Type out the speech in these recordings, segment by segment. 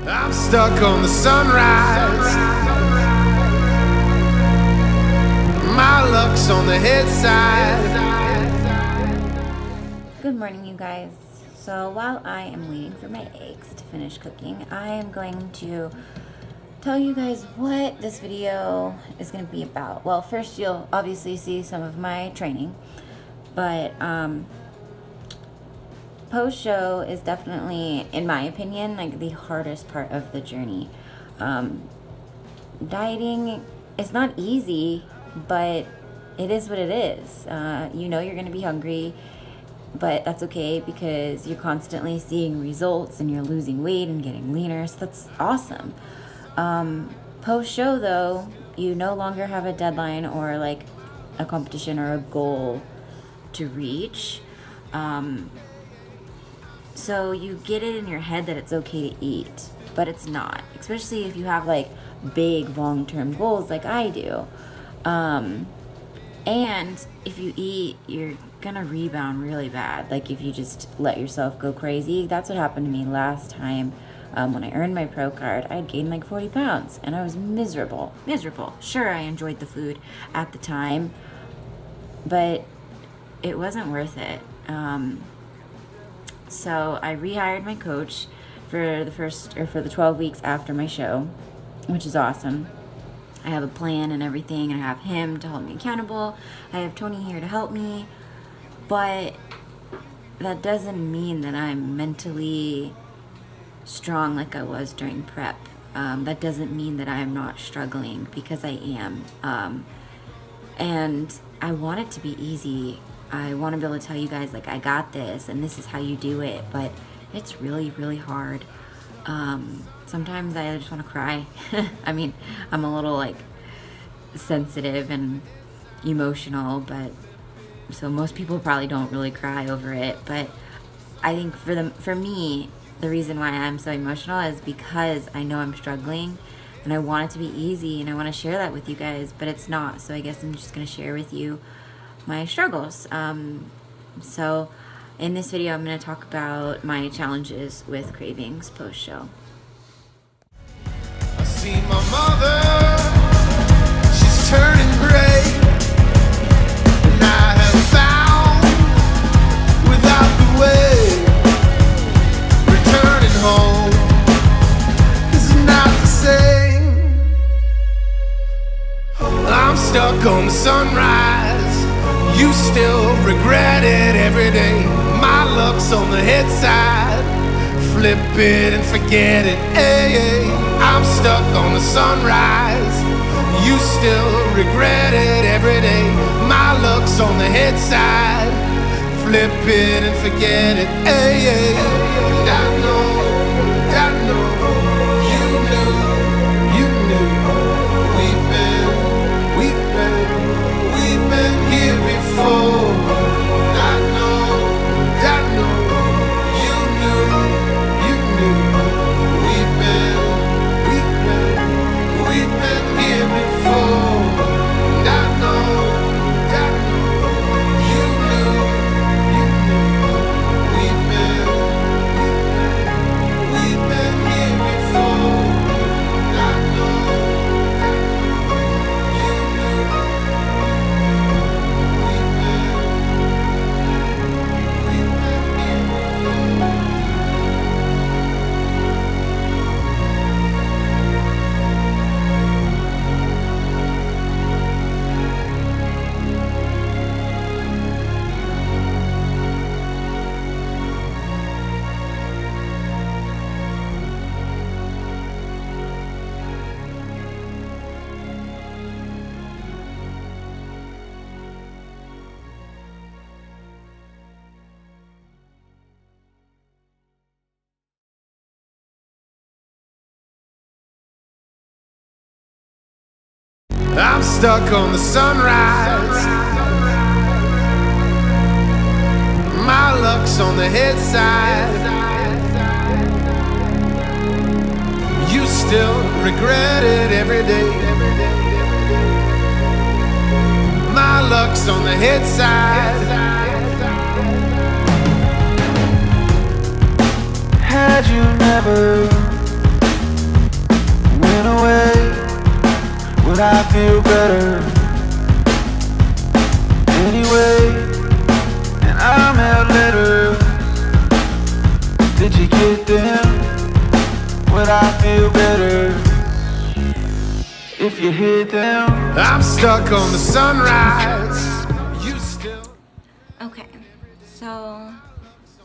I'm stuck on the sunrise. My luck's on the head side. Good morning, you guys. So while I am waiting for my eggs to finish cooking, I am going to tell you guys what this video is going to be about. Well, first you'll obviously see some of my training, but post-show is definitely, in my opinion, like the hardest part of the journey. Dieting is not easy, but it is what it is. You know you're going to be hungry, but that's okay because you're constantly seeing results and you're losing weight and getting leaner, so that's awesome. Post-show though, you no longer have a deadline or like a competition or a goal to reach. So you get it in your head that it's okay to eat, but it's not, especially if you have like big long-term goals like I do. And if you eat, you're gonna rebound really bad. Like if you just let yourself go crazy. That's what happened to me last time. When I earned my pro card, I had gained like 40 pounds and I was miserable. Sure, I enjoyed the food at the time, but it wasn't worth it. So I rehired my coach for the 12 weeks after my show, which is awesome. I have a plan and everything, and I have him to hold me accountable. I have Tony here to help me, but that doesn't mean that I'm mentally strong like I was during prep. That doesn't mean that I am not struggling, because I am. And I want it to be easy. I want to be able to tell you guys, like, I got this and this is how you do it, but it's really, really hard. Sometimes I just want to cry. I mean, I'm a little like sensitive and emotional, but so most people probably don't really cry over it. But I think for me, the reason why I'm so emotional is because I know I'm struggling and I want it to be easy and I want to share that with you guys, but it's not. So I guess I'm just going to share with you my struggles. So in this video, I'm going to talk about my challenges with cravings post-show. I see my mother, she's turning gray, and I have found without the way, returning home is not the same. I'm stuck on the sunrise, you still regret it every day. My luck's on the head side, flip it and forget it. Hey, I'm stuck on the sunrise, you still regret it every day. My luck's on the head side, flip it and forget it. Hey, and I know, you knew, we've been here before. I'm stuck on the sunrise, my luck's on the head side, you still regret it every day. My luck's on the head side. Had you never feel better anyway. And I mail letters. Did you get them? Would I feel better if you hit them? I'm stuck on the sunrise. You still. Okay, so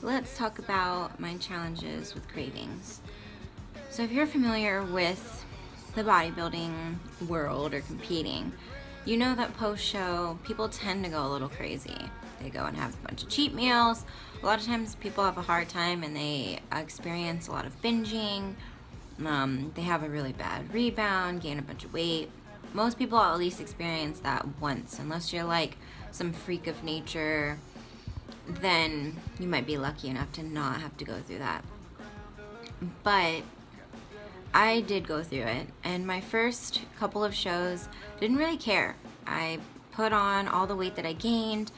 let's talk about my challenges with cravings. So if you're familiar with the bodybuilding world or competing, you know that post-show, people tend to go a little crazy. They go and have a bunch of cheat meals. A lot of times people have a hard time and they experience a lot of binging. They have a really bad rebound, gain a bunch of weight. Most people at least experience that once, unless you're like some freak of nature, then you might be lucky enough to not have to go through that. But I did go through it, and my first couple of shows didn't really care. I put on all the weight that I gained,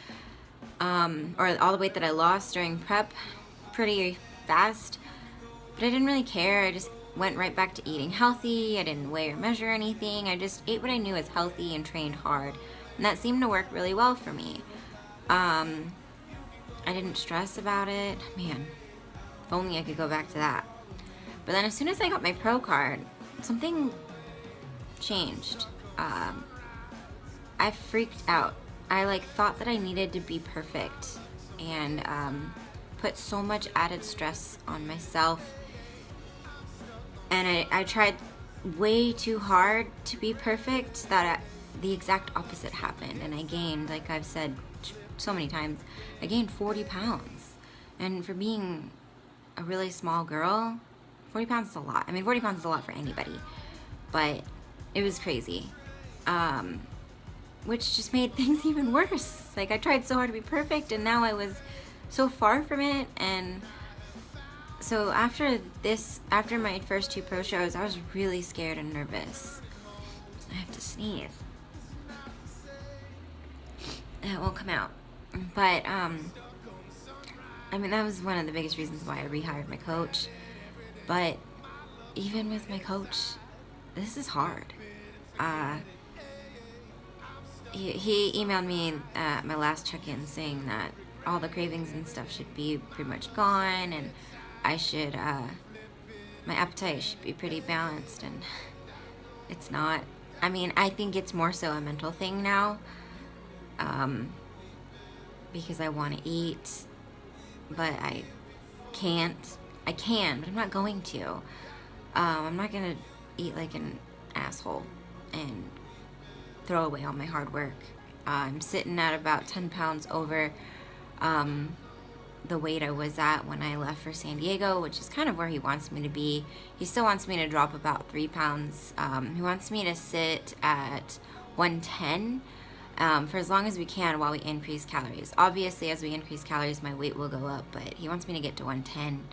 or all the weight that I lost during prep pretty fast, but I didn't really care. I just went right back to eating healthy. I didn't weigh or measure anything. I just ate what I knew was healthy and trained hard, and that seemed to work really well for me. I didn't stress about it. Man, if only I could go back to that. But then as soon as I got my pro card, something changed. I freaked out. I thought that I needed to be perfect, and put so much added stress on myself. And I tried way too hard to be perfect that the exact opposite happened. And I gained, like I've said so many times, I gained 40 pounds. And for being a really small girl, 40 pounds is a lot. I mean, 40 pounds is a lot for anybody, but it was crazy. Which just made things even worse. Like, I tried so hard to be perfect, and now I was so far from it. And so after my first 2 pro shows, I was really scared and nervous. I have to sneeze. It won't come out. But, I mean, that was one of the biggest reasons why I rehired my coach. But even with my coach, this is hard. He emailed me at my last check-in saying that all the cravings and stuff should be pretty much gone, and I should, my appetite should be pretty balanced, and it's not. I mean, I think it's more so a mental thing now, because I want to eat, but I can't. I can, but I'm not going to. I'm not going to eat like an asshole and throw away all my hard work. I'm sitting at about 10 pounds over the weight I was at when I left for San Diego, which is kind of where he wants me to be. He still wants me to drop about 3 pounds. He wants me to sit at 110 for as long as we can while we increase calories. Obviously, as we increase calories, my weight will go up, but he wants me to get to 110,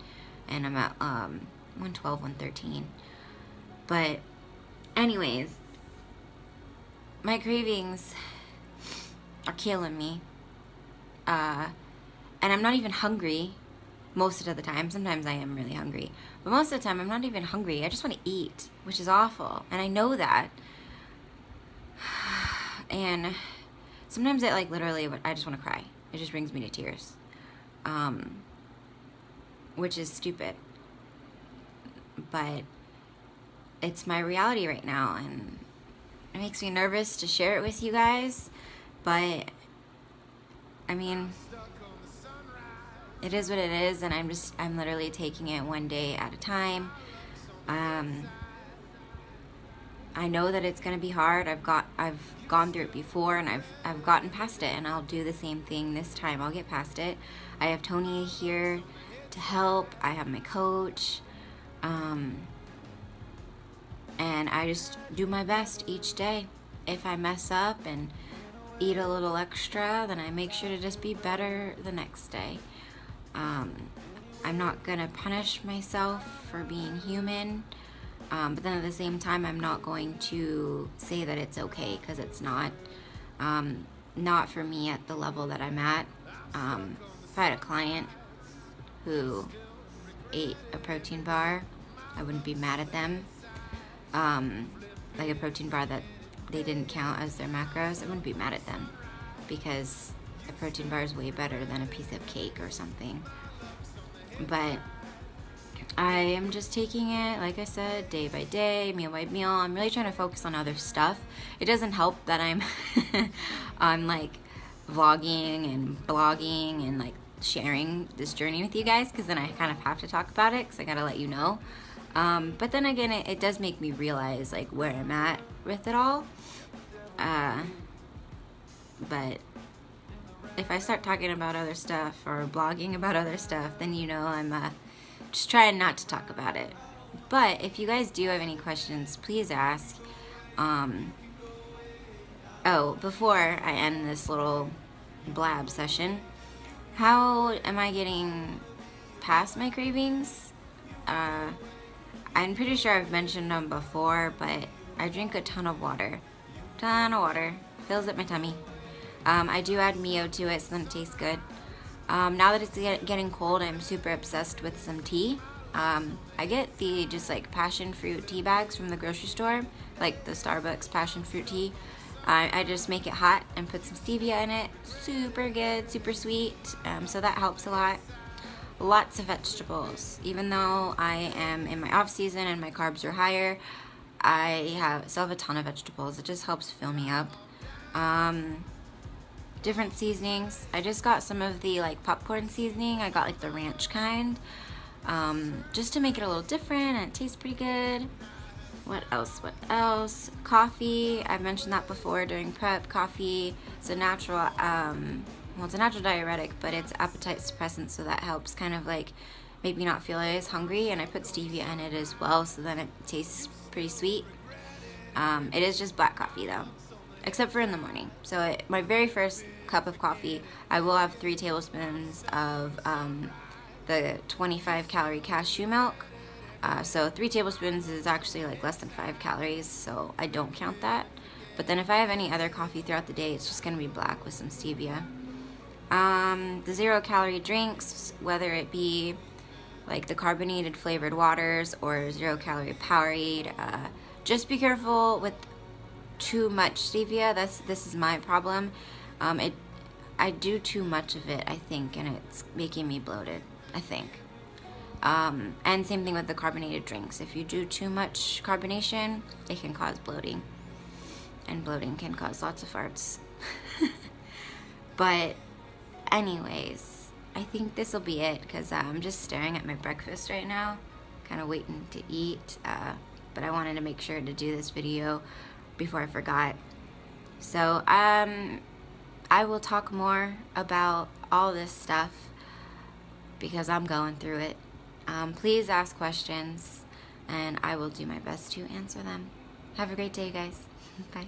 and I'm at 112, 113. But anyways, my cravings are killing me. And I'm not even hungry most of the time. Sometimes I am really hungry. But most of the time, I'm not even hungry. I just want to eat, which is awful. And I know that. And sometimes it literally, I just want to cry. It just brings me to tears. Which is stupid. But it's my reality right now, and it makes me nervous to share it with you guys. But I mean, it is what it is, and I'm literally taking it one day at a time. I know that it's gonna be hard. I've gone through it before, and I've gotten past it, and I'll do the same thing this time. I'll get past it. I have Tony here to help. I have my coach, and I just do my best each day. If I mess up and eat a little extra, then I make sure to just be better the next day. I'm not gonna punish myself for being human, but then at the same time, I'm not going to say that it's okay, because it's not. Not for me at the level that I'm at. If I had a client who ate a protein bar, I wouldn't be mad at them. Like a protein bar that they didn't count as their macros, I wouldn't be mad at them, because a protein bar is way better than a piece of cake or something. But I am just taking it, like I said, day by day, meal by meal. I'm really trying to focus on other stuff. It doesn't help that I'm I'm like vlogging and blogging and like sharing this journey with you guys, because then I kind of have to talk about it, because I gotta let you know. But then again, it does make me realize like where I'm at with it all. But if I start talking about other stuff or blogging about other stuff, then you know I'm just trying not to talk about it. But if you guys do have any questions, please ask. Oh, before I end this little blab session, how am I getting past my cravings? I'm pretty sure I've mentioned them before, but I drink a ton of water. Fills up my tummy. I do add Mio to it so then it tastes good. Now that it's getting cold, I'm super obsessed with some tea. I get the just like passion fruit tea bags from the grocery store, like the Starbucks passion fruit tea. I just make it hot and put some stevia in it. Super good, super sweet, so that helps a lot. Lots of vegetables. Even though I am in my off season and my carbs are higher, I still have a ton of vegetables. It just helps fill me up. Different seasonings. I just got some of the like popcorn seasoning. I got like the ranch kind, just to make it a little different, and it tastes pretty good. What else? Coffee. I've mentioned that before during prep. Coffee is a natural, well, it's a natural diuretic, but it's appetite suppressant, so that helps kind of like make me not feel as hungry. And I put stevia in it as well, so then it tastes pretty sweet. It is just black coffee though, except for in the morning. So my very first cup of coffee, I will have 3 tablespoons of the 25 calorie cashew milk. So 3 tablespoons is actually like less than 5 calories, so I don't count that. But then if I have any other coffee throughout the day, it's just gonna be black with some stevia. The 0 calorie drinks, whether it be like the carbonated flavored waters or 0 calorie Powerade, just be careful with too much stevia. This is my problem. I do too much of it, I think, and it's making me bloated, I think. And same thing with the carbonated drinks. If you do too much carbonation, it can cause bloating, and bloating can cause lots of farts. But anyways, I think this will be it, because I'm just staring at my breakfast right now, kind of waiting to eat, but I wanted to make sure to do this video before I forgot. So I will talk more about all this stuff because I'm going through it. Please ask questions, and I will do my best to answer them. Have a great day, guys. Bye.